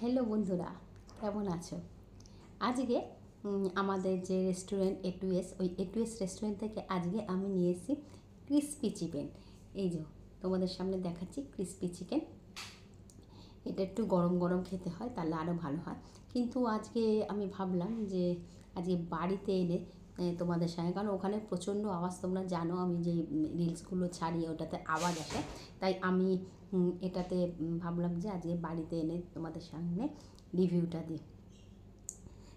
Hello বন্ধুরা, কেমন আছো? আজকে আমাদের যে রেস্টুরেন্ট A2S, ওই A2S রেস্টুরেন্ট থেকে আজকে আমি নিয়ে এসেছি ক্রিসপি চিকেন। এই যে তোমাদের সামনে দেখাচ্ছি ক্রিসপি চিকেন। এটা একটু গরম গরম খেতে হয়, তাহলে আরও ভালো হয়। কিন্তু আজকে আমি ভাবলাম যে আজকে বাড়িতে এলে তোমাদের সঙ্গে, কারণ ওখানে প্রচণ্ড আওয়াজ, তোমরা জানো আমি যে রিলসগুলো ছাড়ি ওটাতে আওয়াজ আসে, তাই আমি এটাতে ভাবলাম যে আজকে বাড়িতে এনে তোমাদের সামনে রিভিউটা দিই।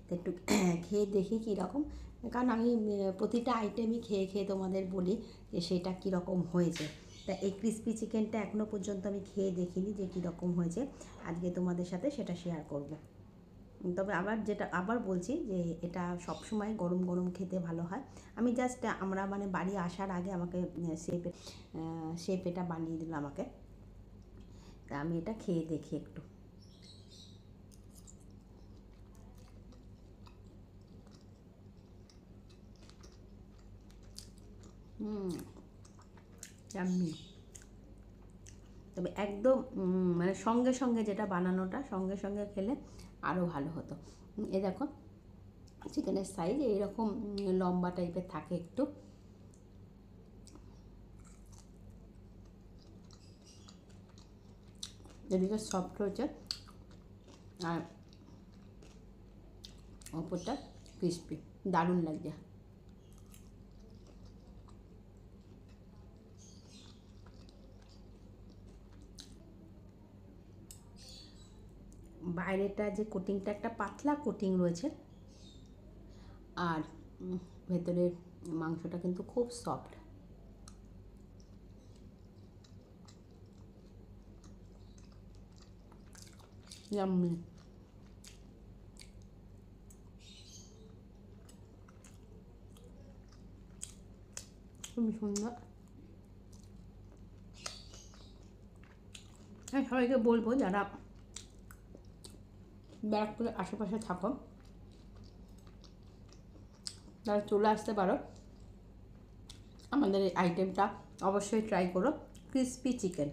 তো একটু খেয়ে দেখি কীরকম, কারণ আমি প্রতিটা আইটেমই খেয়ে খেয়ে তোমাদের বলি যে সেটা কীরকম হয়েছে। তা এই ক্রিসপি চিকেনটা এখনও পর্যন্ত আমি খেয়ে দেখিনি যে কীরকম হয়েছে, আজকে তোমাদের সাথে সেটা শেয়ার করব। তবে আবার বলছি যে এটা সবসময় গরম গরম খেতে ভালো হয়। আমি জাস্ট আমরা মানে বাড়ি আসার আগে আমাকে শেফ এটা বানিয়ে দিল আমাকে, তা আমি এটা খেয়ে দেখি একটু। ইয়াম্মি। তবে একদম মানে সঙ্গে সঙ্গে যেটা বানানোটা সঙ্গে সঙ্গে খেলে আরও ভালো হতো। এ দেখো চিকেনের সাইজ এইরকম লম্বা টাইপের থাকে একটু। এদিকে সফট হয়েছে আর ওপরটা ক্রিসপি, দারুণ লাগছে। বাইরেটা যে কোটিংটা একটা পাতলা কোটিং রয়েছে, আর ভেতরের মাংসটা কিন্তু খুব সফট। ইয়াম্মি। খুবই সুন্দর। হ্যাঁ, সবাইকে বলবো যারা ব্যারাকপুরের আশেপাশে থাকো তারা চলে আসতে পারো, আমাদের এই আইটেমটা অবশ্যই ট্রাই করো। ক্রিসপি চিকেন,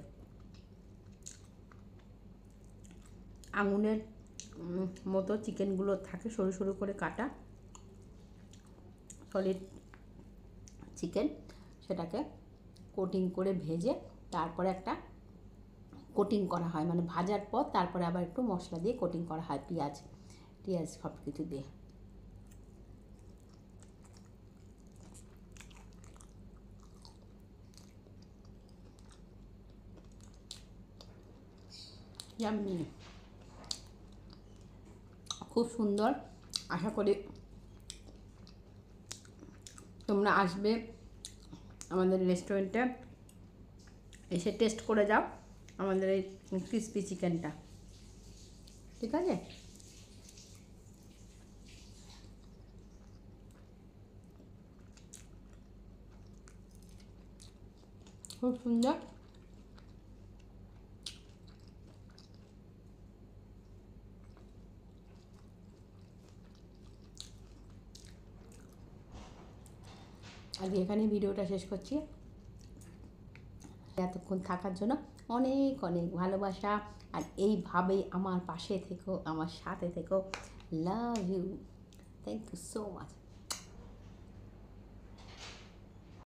আঙুলের মতো চিকেনগুলো থাকে, সরু সরু করে কাটা সলিড চিকেন, সেটাকে কোটিং করে ভেজে তারপরে একটা কোটিং করা হয়, মানে ভাজার পর তারপরে আবার একটু মশলা দিয়ে কোটিং করা হয়, পেঁয়াজ সব কিছু দিয়ে। ইয়াম্মি, খুব সুন্দর। আশা করি তোমরা আসবে আমাদের রেস্টুরেন্টে, এসে টেস্ট করে যাও আমাদের এই ক্রিসপি চিকেনটা, ঠিক আছে? খুব সুন্দর। আজকে এখানে ভিডিওটা শেষ করছি। এতক্ষণ থাকার জন্য অনেক অনেক ভালোবাসা, আর এইভাবেই আমার পাশে থেকো, আমার সাথে থেকো। Love you, thank you so much.